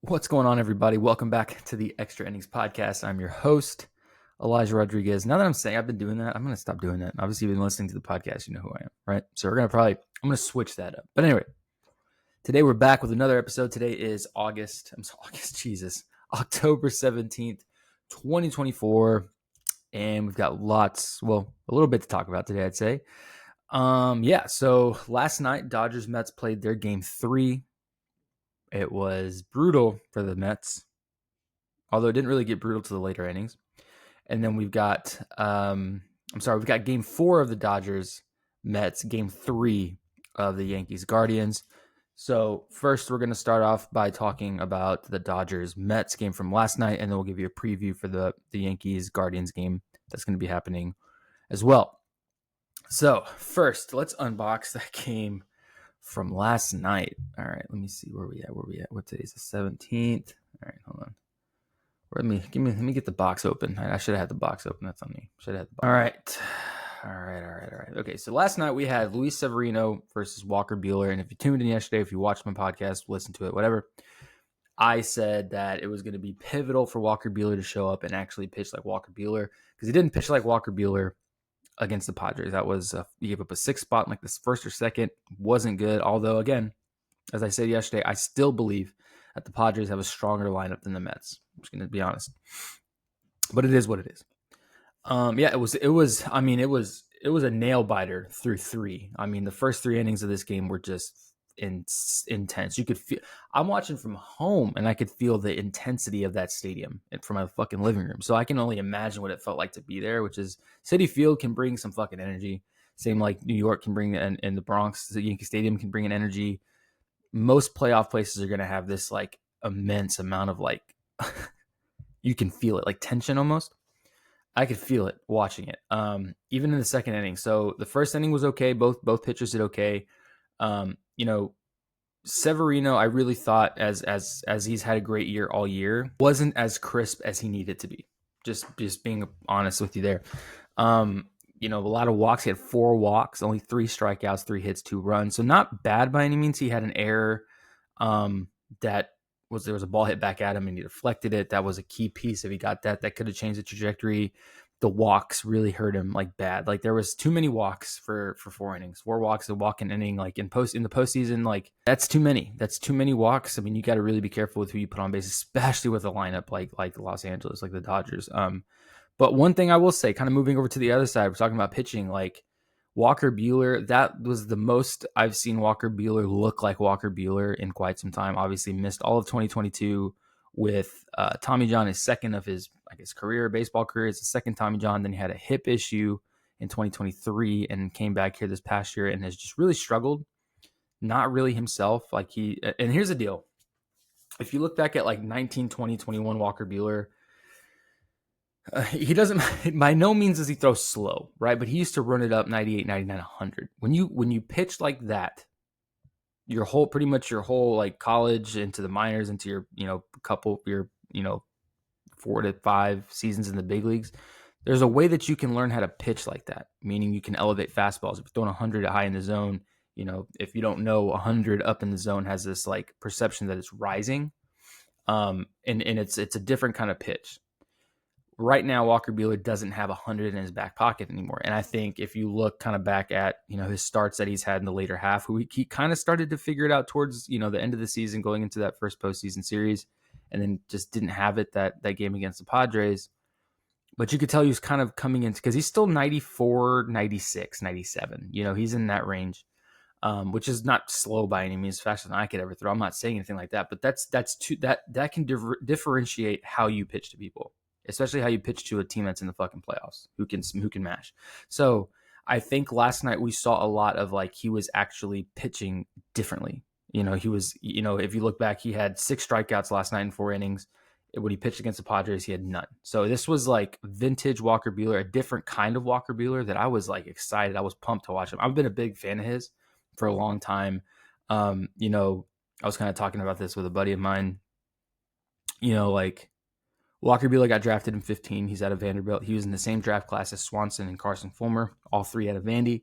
What's going on, everybody? Welcome back to the Extra Innings Podcast. I'm your host, Elijah Rodriguez. Now that I'm saying I've been doing that, I'm going to stop doing that. Obviously, you've been listening to the podcast. You know who I am, right? So I'm going to switch that up. But anyway, today we're back with another episode. Today is October 17th, 2024. And we've got a little bit to talk about today, I'd say. So last night, Dodgers-Mets played their game 3. It was brutal for the Mets, although it didn't really get brutal to the later innings. And then we've got game 4 of the Dodgers-Mets, game 3 of the Yankees-Guardians. So first, we're going to start off by talking about the Dodgers-Mets game from last night, and then we'll give you a preview for the Yankees-Guardians game that's going to be happening as well. So first, let's unbox that game from last night. All right, let me see where we at. What day is the 17th? All right, hold on. Let me get the box open. I should have had the box open. That's on me. All right. Okay, so last night we had Luis Severino versus Walker Buehler, and if you tuned in yesterday, if you watched my podcast, listen to it, whatever, I said that it was going to be pivotal for Walker Buehler to show up and actually pitch like Walker Buehler, because he didn't pitch like Walker Buehler against the Padres. That was he gave up a 6th spot in like this first or second. Wasn't good. Although, again, as I said yesterday, I still believe that the Padres have a stronger lineup than the Mets. I'm just going to be honest. But it is what it is. It was a nail biter through 3. I mean, the first 3 innings of this game were just intense. You could feel, I'm watching from home and I could feel the intensity of that stadium from my fucking living room. So I can only imagine what it felt like to be there, which is Citi Field can bring some fucking energy. Same like New York can bring, and the Bronx, the Yankee Stadium can bring an energy. Most playoff places are going to have this like immense amount of like, you can feel it, like tension almost. I could feel it watching it, even in the second inning. So the first inning was okay. Both pitchers did okay. Severino, I really thought as he's had a great year all year, wasn't as crisp as he needed to be. Just being honest with you there. A lot of walks. He had 4 walks, only 3 strikeouts, 3 hits, 2 runs. So not bad by any means. He had an error there was a ball hit back at him and he deflected it. That was a key piece. If he got that could have changed the trajectory. The walks really hurt him like bad. Like there was too many walks for 4 innings. 4 walks a walk an inning, like in the postseason, like that's too many. That's too many walks. I mean, you got to really be careful with who you put on base, especially with a lineup like Los Angeles, like the Dodgers. But one thing I will say, kind of moving over to the other side, we're talking about pitching, like Walker Buehler, that was the most I've seen Walker Buehler look like Walker Buehler in quite some time. Obviously missed all of 2022 with Tommy John, his second of his, I guess, baseball career. It's the second Tommy John. Then he had a hip issue in 2023 and came back here this past year and has just really struggled. Not really himself. And here's the deal. If you look back at like 19, 20, 21 Walker Buehler, he doesn't, by no means does he throw slow, right? But he used to run it up 98, 99, 100. When you pitch like that, pretty much your whole like college into the minors, into your, 4 to 5 seasons in the big leagues, there's a way that you can learn how to pitch like that, meaning you can elevate fastballs. If you're throwing 100 high in the zone, if you don't know, 100 up in the zone has this like perception that it's rising. And it's a different kind of pitch. Right now, Walker Buehler doesn't have 100 in his back pocket anymore. And I think if you look kind of back at, his starts that he's had in the later half, he kind of started to figure it out towards, the end of the season, going into that first postseason series, and then just didn't have it that game against the Padres. But you could tell he was kind of coming into, because he's still 94, 96, 97. He's in that range, which is not slow by any means, faster than I could ever throw. I'm not saying anything like that, but that can differentiate how you pitch to people, especially how you pitch to a team that's in the fucking playoffs, who can mash. So I think last night we saw a lot of like, he was actually pitching differently. He was, if you look back, he had 6 strikeouts last night in 4 innings. When he pitched against the Padres, he had none. So this was like vintage Walker Buehler, a different kind of Walker Buehler that I was like excited. I was pumped to watch him. I've been a big fan of his for a long time. I was kind of talking about this with a buddy of mine, like, Walker Buehler got drafted in 2015. He's out of Vanderbilt. He was in the same draft class as Swanson and Carson Fulmer, all 3 out of Vandy.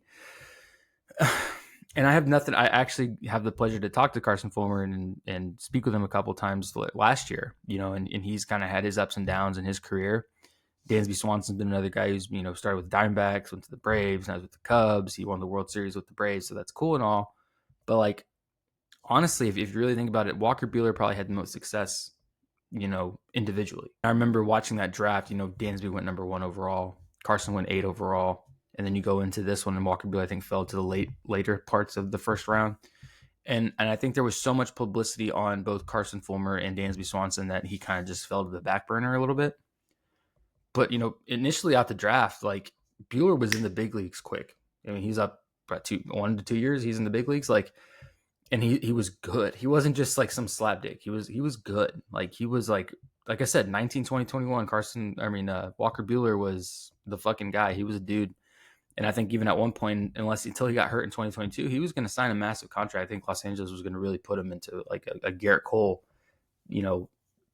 And I have nothing. I actually have the pleasure to talk to Carson Fulmer and speak with him a couple times last year, and he's kind of had his ups and downs in his career. Dansby Swanson's been another guy who's, started with the Diamondbacks, went to the Braves, now he's with the Cubs. He won the World Series with the Braves, so that's cool and all. But, like, honestly, if you really think about it, Walker Buehler probably had the most success, individually. I remember watching that draft, Dansby went number 1 overall, Carson went 8 overall, and then you go into this one, and Walker Buehler, I think, fell to the later parts of the first round. And I think there was so much publicity on both Carson Fulmer and Dansby Swanson that he kind of just fell to the back burner a little bit. But, initially out the draft, like, Buehler was in the big leagues quick. I mean, he's up about 1 to 2 years. He's in the big leagues. Like, and he was good. He wasn't just like some slapdick. He was good. Like, he was like I said, 19, 20, 21, Walker Buehler was the fucking guy. He was a dude. And I think even at one point, until he got hurt in 2022, he was going to sign a massive contract. I think Los Angeles was going to really put him into like a Garrett Cole,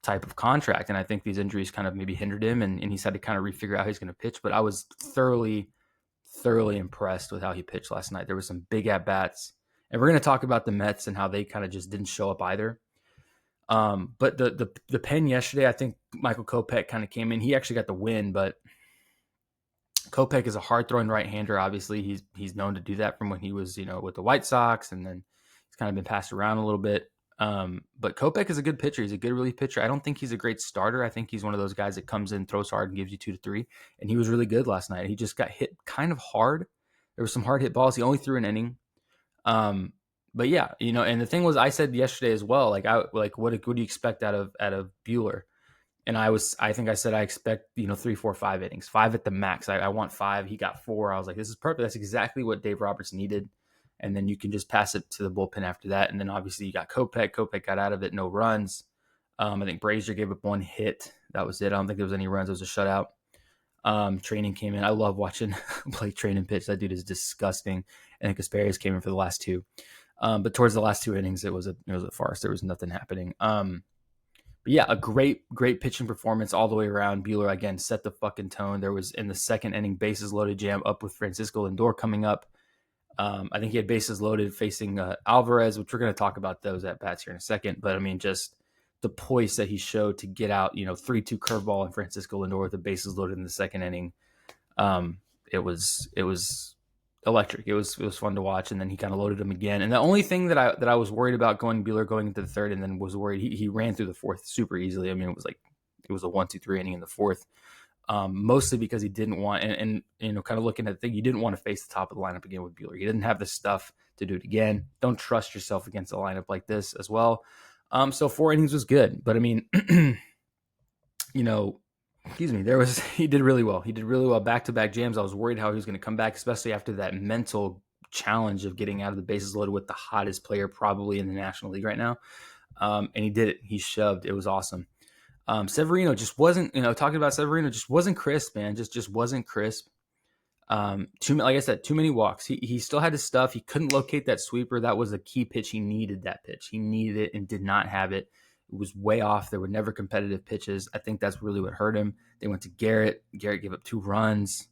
type of contract. And I think these injuries kind of maybe hindered him, and he's had to kind of refigure out how he's going to pitch. But I was thoroughly impressed with how he pitched last night. There were some big at-bats. And we're going to talk about the Mets and how they kind of just didn't show up either. But the pen yesterday, I think Michael Kopech kind of came in. He actually got the win, but Kopech is a hard-throwing right-hander. Obviously, he's known to do that from when he was, with the White Sox, and then he's kind of been passed around a little bit. But Kopech is a good pitcher. He's a good relief pitcher. I don't think he's a great starter. I think he's one of those guys that comes in, throws hard, and gives you 2 to 3. And he was really good last night. He just got hit kind of hard. There were some hard hit balls. He only threw an inning. But yeah, and the thing was, I said yesterday as well, what do you expect out of Buehler? And I think I said I expect 3, 4, 5 innings, 5 at the max. I want 5. He got 4. I was like, this is perfect. That's exactly what Dave Roberts needed. And then you can just pass it to the bullpen after that. And then obviously you got Kopech. Kopech got out of it, no runs. I think Brazier gave up 1 hit. That was it. I don't think there was any runs. It was a shutout. Training came in. I love watching Blake Training pitch. That dude is disgusting. And then Kasparius came in for the last 2. But towards the last 2 innings, it was a farce. There was nothing happening. But yeah, a great pitching performance all the way around. Buehler, again, set the fucking tone. There was, in the second inning, bases loaded jam up with Francisco Lindor coming up. I think he had bases loaded facing Alvarez, which we're going to talk about those at-bats here in a second. But, I mean, just the poise that he showed to get out, 3-2 curveball and Francisco Lindor with the bases loaded in the second inning. It was electric. It was fun to watch. And then he kind of loaded him again. And the only thing that I was worried about Buehler going into the third, and then was worried, he ran through the fourth super easily. I mean, it was a 1-2-3 inning in the fourth. Mostly because he didn't want, and kind of looking at the thing, you didn't want to face the top of the lineup again with Buehler. He didn't have the stuff to do it again. Don't trust yourself against a lineup like this as well. So 4 innings was good, but I mean, he did really well. He did really well back-to-back jams. I was worried how he was going to come back, especially after that mental challenge of getting out of the bases loaded with the hottest player probably in the National League right now. And he did it. He shoved. It was awesome. Severino just wasn't, talking about Severino, just wasn't crisp, man. Just wasn't crisp. Like I said, too many walks. He still had his stuff. He couldn't locate that sweeper. That was a key pitch. He needed that pitch. He needed it and did not have it. It was way off. There were never competitive pitches. I think that's really what hurt him. They went to Garrett. Garrett gave up 2 runs.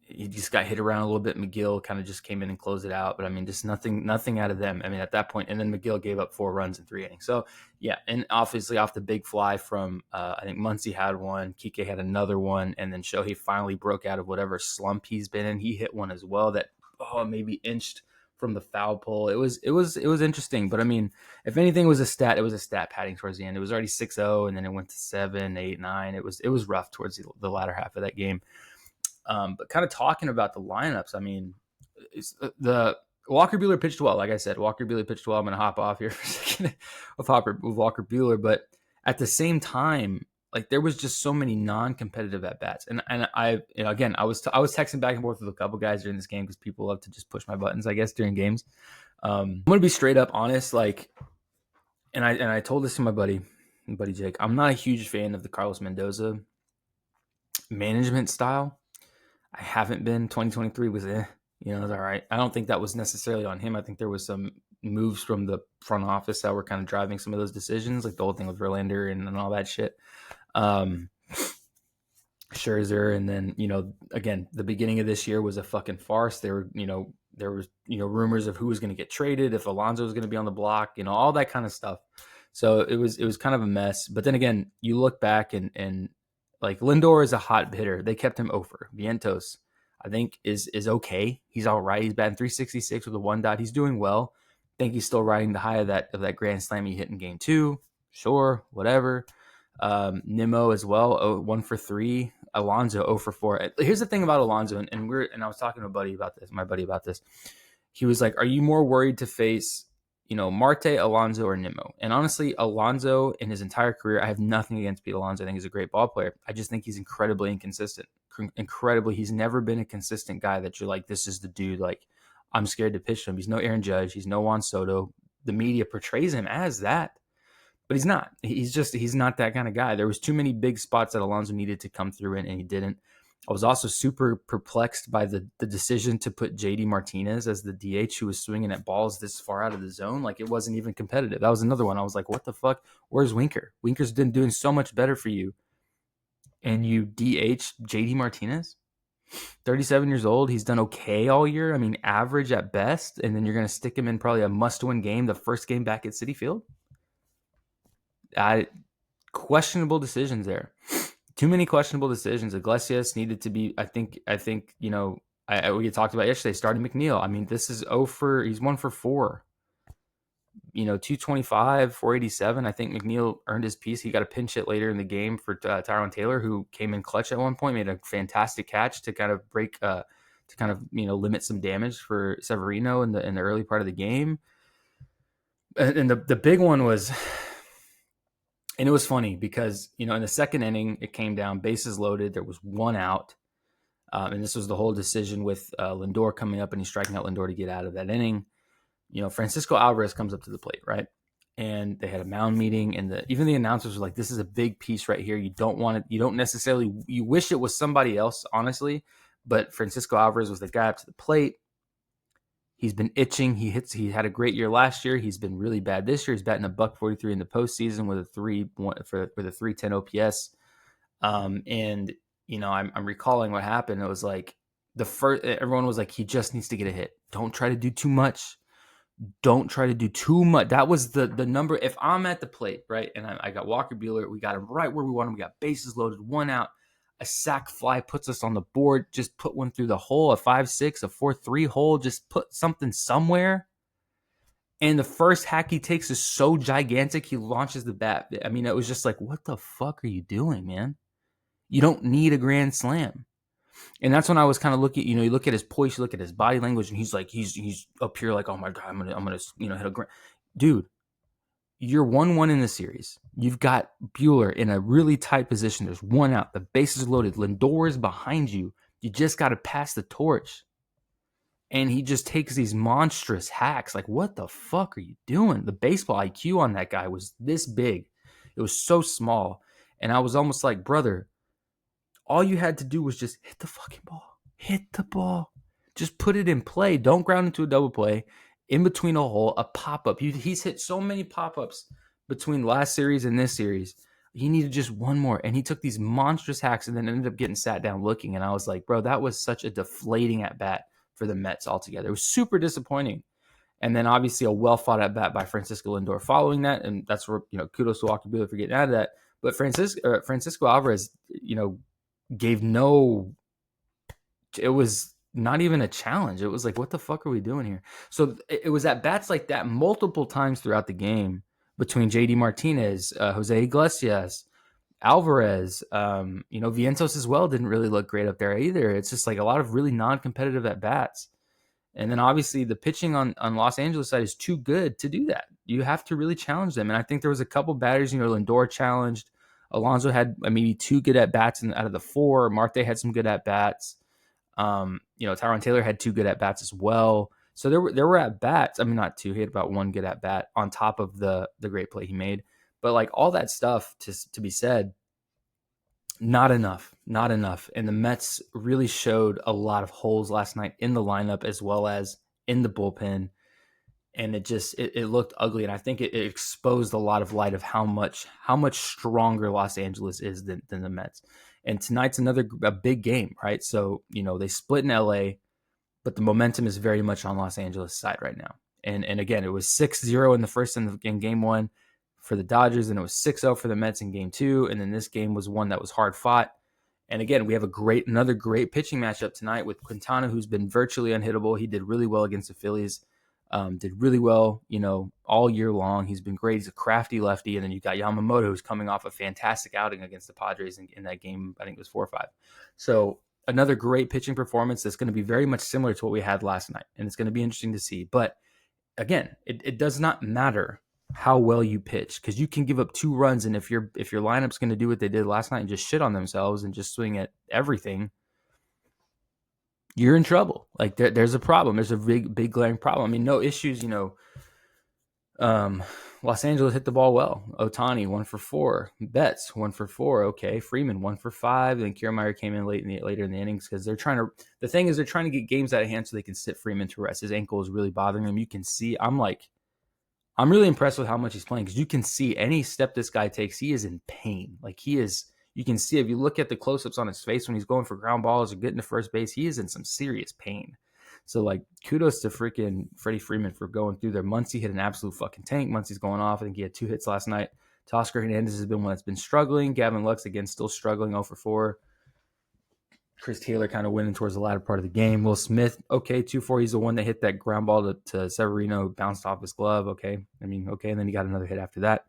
He just got hit around a little bit. McGill kind of just came in and closed it out. But I mean, just nothing out of them. I mean, at that point, and then McGill gave up 4 runs in 3 innings. So yeah, and obviously off the big fly from I think Muncy had one, Kike had another one, and then Shohei finally broke out of whatever slump he's been in. He hit one as well that maybe inched from the foul pole. It was interesting. But I mean, if anything was a stat, it was a stat padding towards the end. It was already 6-0, and then it went to 7, 8, 9. It was rough towards the latter half of that game. But kind of talking about the lineups, I mean, the Walker Buehler pitched well. Like I said, Walker Buehler pitched well. I'm going to hop off here for a second with Walker Buehler. But at the same time, like, there was just so many non-competitive at-bats. And I, again, I was texting back and forth with a couple guys during this game because people love to just push my buttons, I guess, during games. I'm going to be straight up honest. Like, and I told this to my buddy Jake, I'm not a huge fan of the Carlos Mendoza management style. I haven't been. 2023 was it was all right. I don't think that was necessarily on him. I think there was some moves from the front office that were kind of driving some of those decisions, like the whole thing with Verlander and all that shit. Scherzer, and then again, the beginning of this year was a fucking farce. They were There was, rumors of who was going to get traded, if Alonso was going to be on the block, all that kind of stuff. So it was kind of a mess. But then again, you look back and like Lindor is a hot hitter. They kept him over. Vientos, I think, is okay. He's all right. He's batting 366 with a 1 dot. He's doing well. I think he's still riding the high of that grand slam he hit in game 2. Sure, whatever. Nimmo as well, 1 for 3. Alonso 0 for 4. Here's the thing about Alonso, and I was talking to my buddy about this. He was like, "Are you more worried to face, Marte, Alonso, or Nimmo?" And honestly, Alonso in his entire career, I have nothing against Pete Alonso. I think he's a great ball player. I just think he's incredibly inconsistent. He's never been a consistent guy that you're like, this is the dude. Like, I'm scared to pitch him. He's no Aaron Judge. He's no Juan Soto. The media portrays him as that. But he's not. He's not that kind of guy. There was too many big spots that Alonso needed to come through in, and he didn't. I was also super perplexed by the decision to put JD Martinez as the DH, who was swinging at balls this far out of the zone. Like, it wasn't even competitive. That was another one. I was like, what the fuck? Where's Winker? Winker's been doing so much better for you. And you DH JD Martinez? 37 years old. He's done okay all year. I mean, average at best. And then you're going to stick him in probably a must-win game, the first game back at Citi Field? Questionable decisions there. Too many questionable decisions. Iglesias needed to be, I think, we talked about yesterday, starting McNeil. I mean, this is he's 1 for 4. 225, 487. I think McNeil earned his piece. He got a pinch hit later in the game for Tyrone Taylor, who came in clutch at one point, made a fantastic catch to kind of limit some damage for Severino in the early part of the game. And the big one was, and it was funny because, in the second inning, it came down, bases loaded. There was 1 out. And this was the whole decision with Lindor coming up, and he's striking out Lindor to get out of that inning. Francisco Alvarez comes up to the plate, right? And they had a mound meeting, and even the announcers were like, this is a big piece right here. You don't want it. You don't necessarily, you wish it was somebody else, honestly. But Francisco Alvarez was the guy up to the plate. He's been itching. He had a great year last year. He's been really bad this year. He's batting $143 in the postseason with a 310 OPS. And I'm recalling what happened. It was like everyone was like, he just needs to get a hit. Don't try to do too much. Don't try to do too much. That was the number. If I'm at the plate, right, and I got Walker Buehler, we got him right where we want him. We got bases loaded, 1 out. A sac fly puts us on the board. Just put one through the hole, a 5-6, a 4-3 hole. Just put something somewhere. And the first hack he takes is so gigantic, he launches the bat. I mean, it was just like, what the fuck are you doing, man? You don't need a grand slam. And that's when I was kind of looking, you look at his poise, you look at his body language, and he's like, he's up here like, oh my God, I'm gonna hit a grand. Dude, you're 1-1 in the series. You've got Buehler in a really tight position. There's 1 out. The base is loaded. Lindor is behind you. You just got to pass the torch. And he just takes these monstrous hacks. Like, what the fuck are you doing? The baseball IQ on that guy was this big. It was so small. And I was almost like, brother, all you had to do was just hit the fucking ball. Hit the ball. Just put it in play. Don't ground into a double play. In between a hole, a pop-up. He's hit so many pop-ups between last series and this series. He needed just 1 more. And he took these monstrous hacks and then ended up getting sat down looking. And I was like, bro, that was such a deflating at-bat for the Mets altogether. It was super disappointing. And then obviously a well-fought at-bat by Francisco Lindor following that. And that's where, kudos to Walker Buehler for getting out of that. But Francisco Alvarez, gave no... It was not even a challenge. It was like, what the fuck are we doing here? So it was at bats like that multiple times throughout the game between JD Martinez, Jose Iglesias, Alvarez, Vientos as well didn't really look great up there either. It's just like a lot of really non-competitive at bats. And then obviously the pitching on Los Angeles side is too good to do that. You have to really challenge them. And I think there was a couple batters, Lindor challenged. Alonso had maybe 2 good at bats out of the 4. Marte had some good at bats. Tyrone Taylor had 2 good at bats as well. So there were at bats. I mean, not 2. He had about 1 good at bat on top of the great play he made. But like all that stuff to be said, not enough. And the Mets really showed a lot of holes last night in the lineup as well as in the bullpen. And it looked ugly. And I think it exposed a lot of light of how much stronger Los Angeles is than the Mets. And tonight's a big game, right? So, they split in LA. but the momentum is very much on Los Angeles' side right now. And again, it was 6-0 in the first in game one for the Dodgers, and it was 6-0 for the Mets in game two, and then this game was one that was hard fought. And again, we have another great pitching matchup tonight with Quintana, who's been virtually unhittable. He did really well against the Phillies. Did really well, all year long. He's been great. He's a crafty lefty. And then you got Yamamoto, who's coming off a fantastic outing against the Padres in that game. I think it was 4-5. So another great pitching performance that's going to be very much similar to what we had last night. And it's going to be interesting to see. But again, it does not matter how well you pitch, because you can give up 2 runs. And if your lineup's going to do what they did last night and just shit on themselves and just swing at everything, you're in trouble. Like there's a problem. There's a big glaring problem. I mean, no issues, Los Angeles hit the ball well. Ohtani 1 for 4, Betts 1 for 4. Okay. Freeman 1 for 5. Then Kiermaier came in later in the innings, because they're trying to get games out of hand so they can sit Freeman to rest. His ankle is really bothering him. You can see, I'm really impressed with how much he's playing, because you can see any step this guy takes, he is in pain. Like you can see if you look at the close-ups on his face when he's going for ground balls or getting to first base, he is in some serious pain. So, kudos to freaking Freddie Freeman for going through there. Muncy hit an absolute fucking tank. Muncy's going off. I think he had 2 hits last night. Teoscar Hernandez has been one that's been struggling. Gavin Lux, again, still struggling, 0 for 4. Chris Taylor kind of winning towards the latter part of the game. Will Smith, okay, 2-4. He's the one that hit that ground ball to Severino, bounced off his glove. Okay. And then he got another hit after that.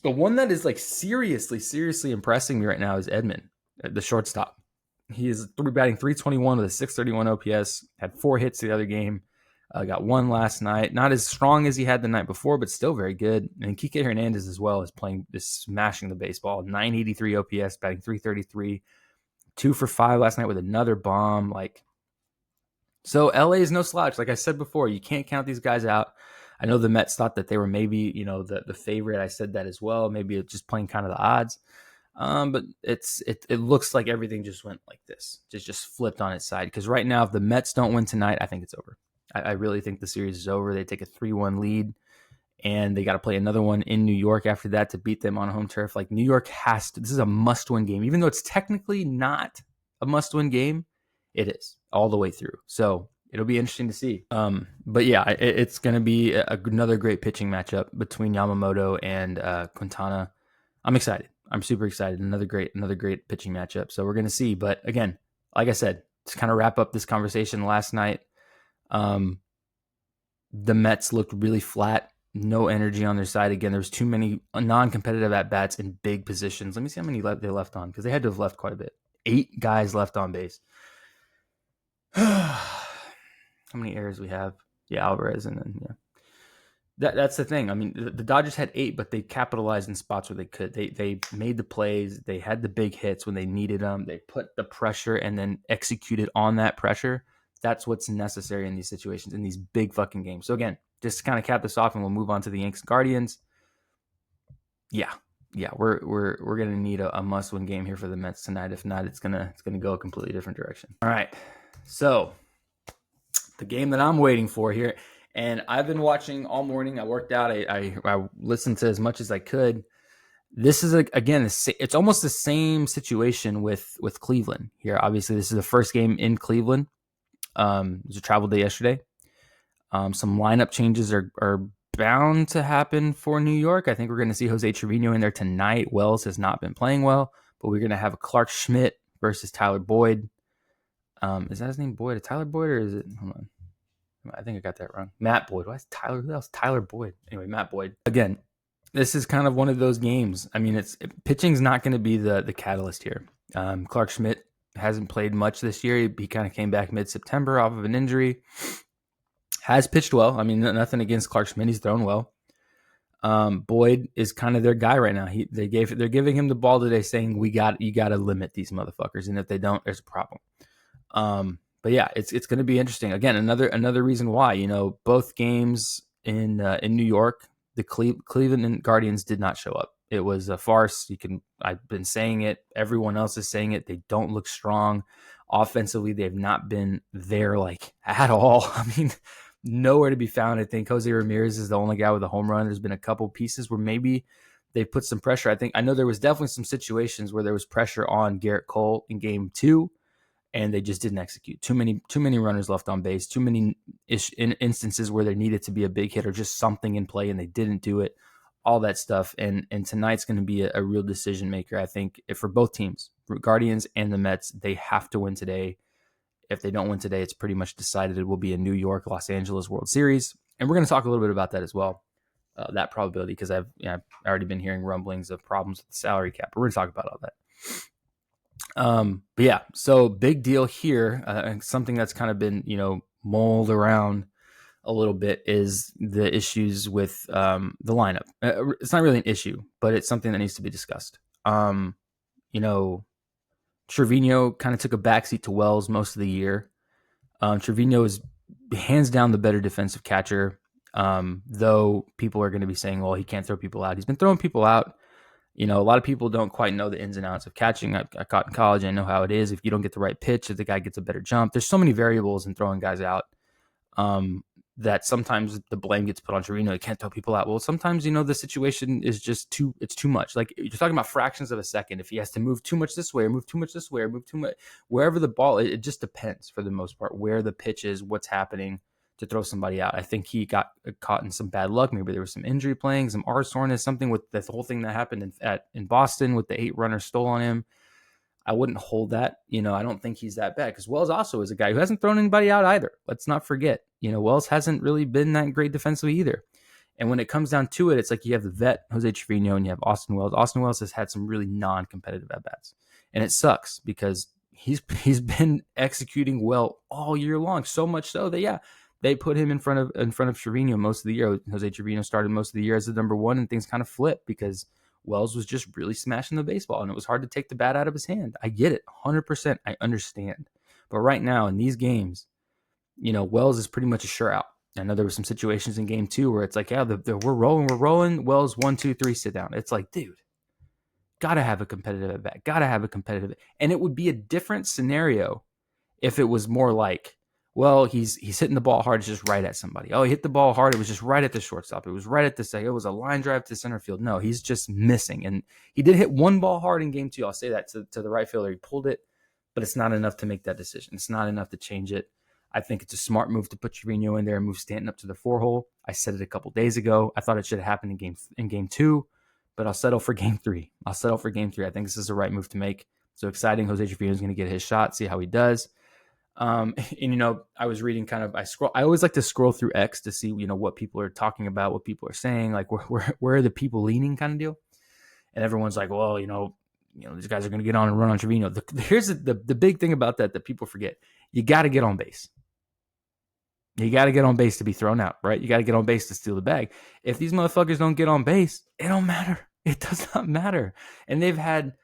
The one that is seriously impressing me right now is Edman, the shortstop. He is batting .321 with a .631 OPS. Had 4 hits the other game. Got 1 last night. Not as strong as he had the night before, but still very good. And Kike Hernandez as well is smashing the baseball. .983 OPS, batting .333. 2 for 5 last night with another bomb. So LA is no slouch. Like I said before, you can't count these guys out. I know the Mets thought that they were maybe, the favorite. I said that as well. Maybe it's just playing kind of the odds. But it looks like everything just went like this, just flipped on its side. Because right now, if the Mets don't win tonight, I think it's over. I really think the series is over. They take a 3-1 lead, and they got to play another one in New York after that to beat them on home turf. New York has to. This is a must-win game, even though it's technically not a must-win game. It is all the way through. So it'll be interesting to see. But yeah, it's going to be another great pitching matchup between Yamamoto and Quintana. I'm excited. I'm super excited. Another great pitching matchup. So we're going to see. But again, like I said, to kind of wrap up this conversation last night, the Mets looked really flat. No energy on their side. Again, there was too many non-competitive at-bats in big positions. Let me see how many they left on, because they had to have left quite a bit. 8 guys left on base. How many errors we have? Yeah, Alvarez, and then that's the thing. I mean, the Dodgers had 8, but they capitalized in spots where they could. They made the plays. They had the big hits when they needed them. They put the pressure and then executed on that pressure. That's what's necessary in these situations, in these big fucking games. So again, just to kind of cap this off, and we'll move on to the Yanks Guardians. Yeah, we're gonna need a must-win game here for the Mets tonight. If not, it's gonna go a completely different direction. All right, so the game that I'm waiting for here, and I've been watching all morning. I worked out. I listened to as much as I could. This is it's almost the same situation with Cleveland here. Obviously, this is the first game in Cleveland. It was a travel day yesterday. Some lineup changes are bound to happen for New York. I think we're going to see Jose Trevino in there tonight. Wells has not been playing well, but we're going to have a Clark Schmidt versus Tyler Boyd. Is that his name, Boyd? Tyler Boyd, or is it? Hold on. I think I got that wrong. Matt Boyd. Why is Tyler? Who else? Tyler Boyd. Anyway, Matt Boyd. Again, this is kind of one of those games. I mean, pitching's not going to be the catalyst here. Clark Schmidt hasn't played much this year. He kind of came back mid-September off of an injury. Has pitched well. I mean, nothing against Clark Schmidt. He's thrown well. Boyd is kind of their guy right now. They're giving him the ball today, saying you got to limit these motherfuckers, and if they don't, there's a problem. But yeah, it's going to be interesting. Again, another reason why, both games in New York, the Cleveland and Guardians did not show up. It was a farce. I've been saying it. Everyone else is saying it. They don't look strong. Offensively, they've not been there at all. I mean, nowhere to be found. I think Jose Ramirez is the only guy with a home run. There's been a couple pieces where maybe they put some pressure. I know there was definitely some situations where there was pressure on Garrett Cole in game 2. and they just didn't execute. Too many runners left on base, too many instances where there needed to be a big hit or just something in play, and they didn't do it. All that stuff, and tonight's going to be a real decision maker, I think, for both teams, for Guardians and the Mets. They have to win today. If they don't win today, it's pretty much decided it will be a New York, Los Angeles World Series, and we're going to talk a little bit about that as well, that probability, because I've already been hearing rumblings of problems with the salary cap. But we're going to talk about all that. But yeah, so big deal here. Something that's kind of been, mulled around a little bit is the issues with the lineup. It's not really an issue, but it's something that needs to be discussed. Trevino kind of took a backseat to Wells most of the year. Trevino is hands down the better defensive catcher, though people are going to be saying, well, he can't throw people out. He's been throwing people out. A lot of people don't quite know the ins and outs of catching. I caught in college. I know how it is. If you don't get the right pitch, if the guy gets a better jump, there's so many variables in throwing guys out that sometimes the blame gets put on Trevino. He can't throw people out. Well, sometimes, the situation is just it's too much. Like, you're talking about fractions of a second. If he has to move too much this way or move too much this way or move too much, wherever the ball, it just depends for the most part, where the pitch is, what's happening to throw somebody out. I think he got caught in some bad luck. Maybe there was some injury playing, some R soreness, something with the whole thing that happened in Boston with the 8 runners stole on him. I wouldn't hold that. I don't think he's that bad, because Wells also is a guy who hasn't thrown anybody out either. Let's not forget, Wells hasn't really been that great defensively either. And when it comes down to it, it's like you have the vet, Jose Trevino, and you have Austin Wells. Austin Wells has had some really non-competitive at-bats. And it sucks because he's been executing well all year long, so much so that, they put him in front of Trevino most of the year. Jose Trevino started most of the year as the number one, and things kind of flipped because Wells was just really smashing the baseball, and it was hard to take the bat out of his hand. I get it, 100%. I understand. But right now in these games, Wells is pretty much a sure out. I know there were some situations in game 2 where it's like, we're rolling. Wells 1, 2, 3, sit down. It's like, dude, gotta have a competitive at bat. And it would be a different scenario if it was more like, well, he's hitting the ball hard. It's just right at somebody. Oh, he hit the ball hard. It was just right at the shortstop. It was right at the second. It was a line drive to center field. No, he's just missing. And he did hit one ball hard in game 2. I'll say that to the right fielder. He pulled it, but it's not enough to make that decision. It's not enough to change it. I think it's a smart move to put Trevino in there and move Stanton up to the 4 hole. I said it a couple days ago. I thought it should have happened in game 2, but I'll settle for game 3. I think this is the right move to make. So exciting. Jose Trevino is going to get his shot, see how he does. I was reading I always like to scroll through X to see, what people are talking about, what people are saying, like where are the people leaning kind of deal. And everyone's like, well, these guys are going to get on and run on Trevino. Here's the big thing about that people forget. You got to get on base. You got to get on base to be thrown out, right? You got to get on base to steal the bag. If these motherfuckers don't get on base, it don't matter. It does not matter. And they've had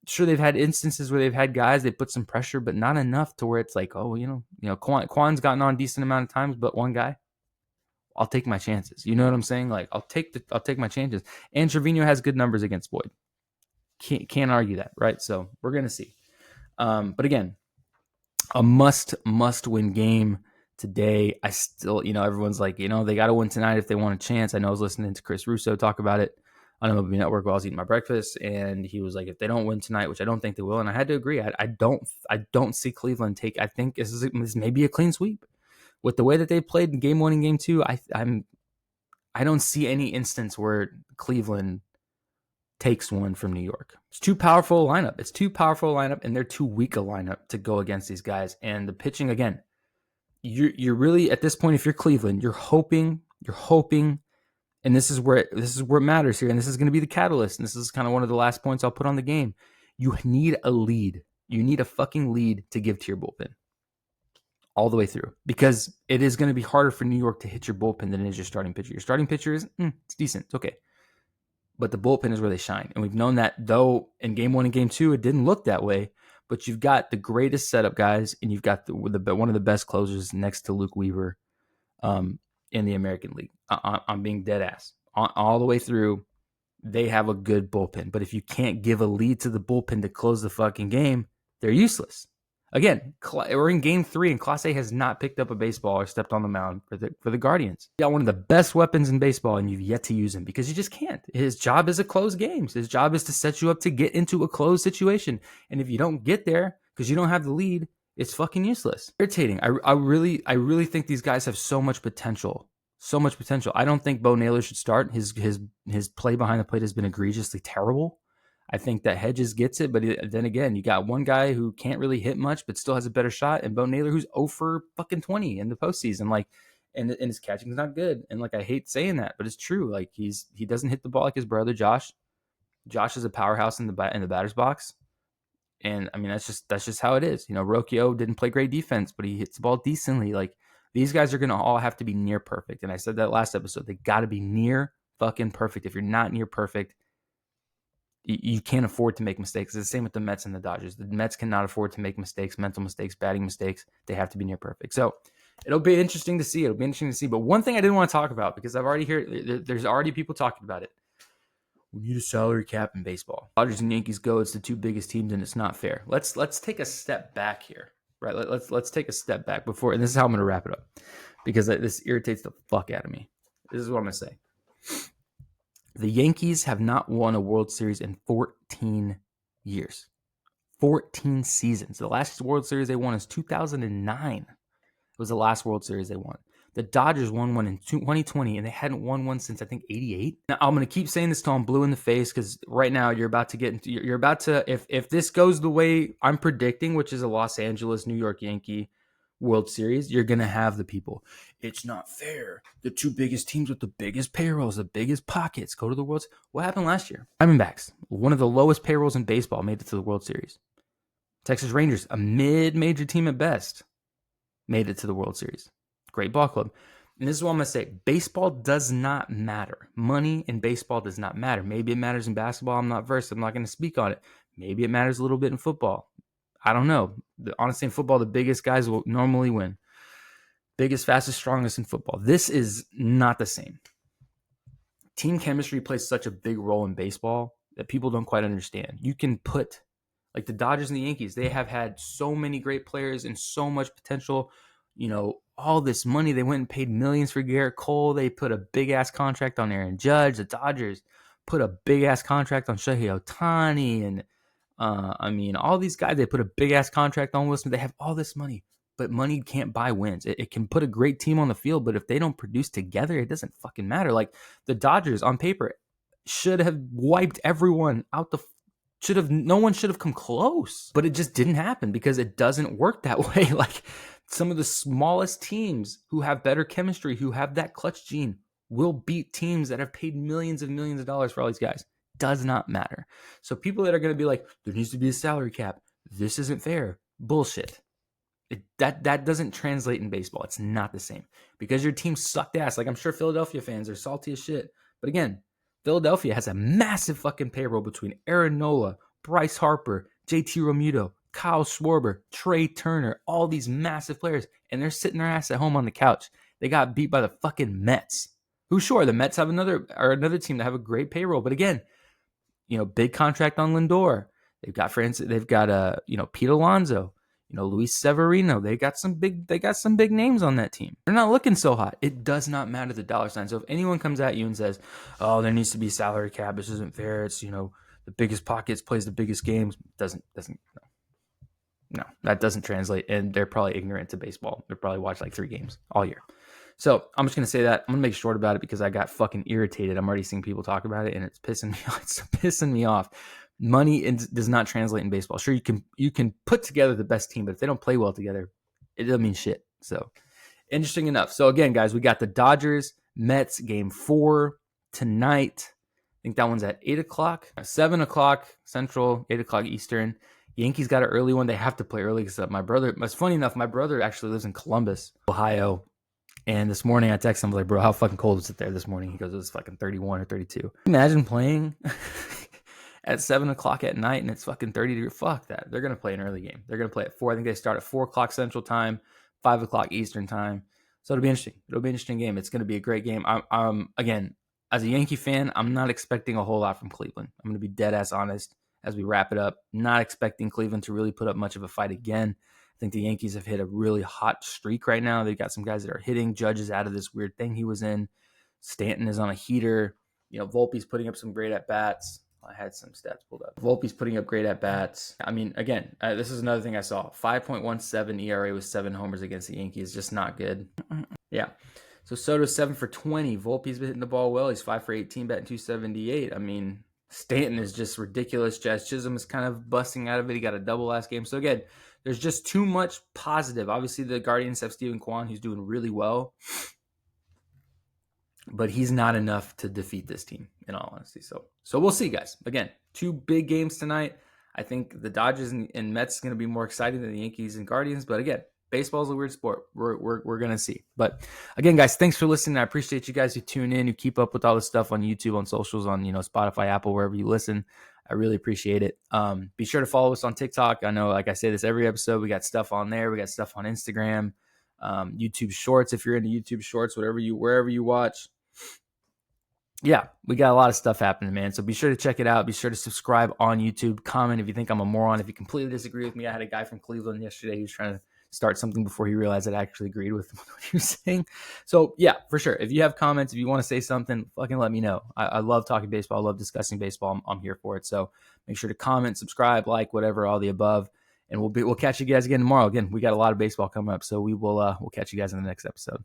instances where they've had guys, they put some pressure, but not enough to where it's like, Kwan's gotten on a decent amount of times, but one guy, I'll take my chances. You know what I'm saying? Like, I'll take my chances. And Trevino has good numbers against Boyd. Can't argue that, right? So we're gonna see. But again, a must win game today. I still, everyone's like, they got to win tonight if they want a chance. I know I was listening to Chris Russo talk about it on MLB Network while I was eating my breakfast, and he was like, if they don't win tonight, which I don't think they will, and I had to agree, I don't see Cleveland take. I think this may be a clean sweep with the way that they played in game 1 and game 2. I don't see any instance where Cleveland takes one from New York. It's too powerful a lineup, and they're too weak a lineup to go against these guys. And the pitching, again, you're really at this point, if you're Cleveland, you're hoping. And this is where it matters here. And this is going to be the catalyst. And this is kind of one of the last points I'll put on the game. You need a lead. You need a fucking lead to give to your bullpen all the way through, because it is going to be harder for New York to hit your bullpen than it is your starting pitcher. Your starting pitcher is, it's decent. It's okay. But the bullpen is where they shine. And we've known that, though in game 1 and game 2, it didn't look that way. But you've got the greatest setup guys, and you've got one of the best closers next to Luke Weaver in the American League. I'm being dead ass. All the way through, they have a good bullpen. But if you can't give a lead to the bullpen to close the fucking game, they're useless. Again, we're in game 3, and Clase has not picked up a baseball or stepped on the mound for the Guardians. You got one of the best weapons in baseball, and you've yet to use him because you just can't. His job is to close games. His job is to set you up to get into a closed situation. And if you don't get there because you don't have the lead, It's fucking useless. Irritating. I really think these guys have so much potential. So much potential. I don't think Bo Naylor should start. His play behind the plate has been egregiously terrible. I think that Hedges gets it, but then again, you got one guy who can't really hit much, but still has a better shot, and Bo Naylor who's 0 for fucking 20 in the postseason. Like, and his catching is not good. And like, I hate saying that, but it's true. Like, he doesn't hit the ball like his brother Josh. Josh is a powerhouse in the batter's box. And I mean, that's just how it is. You know, Rocchio didn't play great defense, but he hits the ball decently. Like, these guys are going to all have to be near perfect. And I said that last episode. They got to be near fucking perfect. If you're not near perfect, you can't afford to make mistakes. It's the same with the Mets and the Dodgers. The Mets cannot afford to make mistakes, mental mistakes, batting mistakes. They have to be near perfect. So it'll be interesting to see. But one thing I didn't want to talk about, because I've already heard there's already people talking about it. We need a salary cap in baseball. Dodgers and Yankees go. It's the two biggest teams, and it's not fair. Let's take a step back here, right? Let's take a step back before, and this is how I'm going to wrap it up, because this irritates the fuck out of me. This is what I'm going to say. The Yankees have not won a World Series in 14 years, 14 seasons. The last World Series they won is 2009. It was the last World Series they won. The Dodgers won one in 2020, and they hadn't won one since, I think, 88. Now, I'm going to keep saying this till I'm blue in the face, because right now you're about to, if this goes the way I'm predicting, which is a Los Angeles, New York Yankee World Series, you're going to have the people. It's not fair. The two biggest teams with the biggest payrolls, the biggest pockets, go to the World Series. What happened last year? Diamondbacks, one of the lowest payrolls in baseball, made it to the World Series. Texas Rangers, a mid-major team at best, made it to the World Series. Great ball club. And this is what I'm going to say. Baseball does not matter. Money in baseball does not matter. Maybe it matters in basketball. I'm not versed. I'm not going to speak on it. Maybe it matters a little bit in football. I don't know. Honestly, in football, the biggest guys will normally win. Biggest, fastest, strongest in football. This is not the same. Team chemistry plays such a big role in baseball that people don't quite understand. You can put, like the Dodgers and the Yankees, they have had so many great players and so much potential. You know, all this money. They went and paid millions for Garrett Cole. They put a big-ass contract on Aaron Judge. The Dodgers put a big-ass contract on Shohei Ohtani. And, I mean, all these guys, they put a big-ass contract on Wilson. They have all this money. But money can't buy wins. It can put a great team on the field, but if they don't produce together, it doesn't fucking matter. Like, the Dodgers, on paper, should have wiped everyone out no one should have come close. But it just didn't happen because it doesn't work that way. Like, some of the smallest teams who have better chemistry, who have that clutch gene, will beat teams that have paid millions and millions of dollars for all these guys. Does not matter. So people that are going to be like, there needs to be a salary cap, this isn't fair. Bullshit. That doesn't translate in baseball. It's not the same. Because your team sucked ass. Like, I'm sure Philadelphia fans are salty as shit. But again, Philadelphia has a massive fucking payroll between Aaron Nola, Bryce Harper, JT Realmuto, Kyle Schwarber, Trey Turner, all these massive players, and they're sitting their ass at home on the couch. They got beat by the fucking Mets. Who, sure, the Mets have another team that have a great payroll, but again, you know, big contract on Lindor. They've got Pete Alonso, Luis Severino. They got some big names on that team. They're not looking so hot. It does not matter the dollar sign. So if anyone comes at you and says, "Oh, there needs to be a salary cap. This isn't fair. It's, the biggest pockets plays the biggest games," no, that doesn't translate. And they're probably ignorant to baseball. They probably watch like 3 games all year. So I'm just going to say that. I'm going to make short about it because I got fucking irritated. I'm already seeing people talk about it and it's pissing me off. It's pissing me off. Money does not translate in baseball. Sure, you can put together the best team, but if they don't play well together, it doesn't mean shit. So interesting enough. So again, guys, we got the Dodgers Mets game 4 tonight. I think that one's at 8 o'clock, 7 o'clock Central, 8 o'clock Eastern. Yankees got an early one. They have to play early because it's funny enough, my brother actually lives in Columbus, Ohio. And this morning I texted him, like, bro, how fucking cold is it there this morning? He goes, it was fucking 31 or 32. Imagine playing at 7 o'clock at night and it's fucking 30 degrees. Fuck that. They're going to play an early game. They're going to play at 4. I think they start at 4 o'clock Central time, 5 o'clock Eastern time. So it'll be interesting. It'll be an interesting game. It's going to be a great game. Again, as a Yankee fan, I'm not expecting a whole lot from Cleveland. I'm going to be dead ass honest as we wrap it up. Not expecting Cleveland to really put up much of a fight again. I think the Yankees have hit a really hot streak right now. They've got some guys that are hitting. Judge is out of this weird thing he was in. Stanton is on a heater. Volpe's putting up some great at-bats. I had some stats pulled up. Volpe's putting up great at bats. I mean, again, this is another thing I saw. 5.17 ERA with 7 homers against the Yankees. Just not good. Yeah. So Soto's 7 for 20. Volpe's been hitting the ball well. He's 5 for 18, batting 278. I mean, Stanton is just ridiculous. Jazz Chisholm is kind of busting out of it. He got a double last game. So again, there's just too much positive. Obviously, the Guardians have Steven Kwan, who's doing really well. But he's not enough to defeat this team, in all honesty. So we'll see, guys. Again, 2 big games tonight. I think the Dodgers and Mets is going to be more exciting than the Yankees and Guardians. But again, baseball is a weird sport. We're going to see. But again, guys, thanks for listening. I appreciate you guys who tune in, who keep up with all this stuff on YouTube, on socials, on Spotify, Apple, wherever you listen. I really appreciate it. Be sure to follow us on TikTok. I know, like I say this every episode, we got stuff on there. We got stuff on Instagram, YouTube Shorts. If you're into YouTube Shorts, wherever you watch. Yeah, we got a lot of stuff happening, man. So be sure to check it out. Be sure to subscribe on YouTube. Comment if you think I'm a moron. If you completely disagree with me. I had a guy from Cleveland yesterday who's trying to start something before he realized that I actually agreed with what he was saying. So yeah, for sure. If you have comments, if you want to say something, fucking let me know. I love talking baseball. I love discussing baseball. I'm here for it. So make sure to comment, subscribe, like, whatever, all the above. And we'll catch you guys again tomorrow. Again, we got a lot of baseball coming up. So we'll catch you guys in the next episode.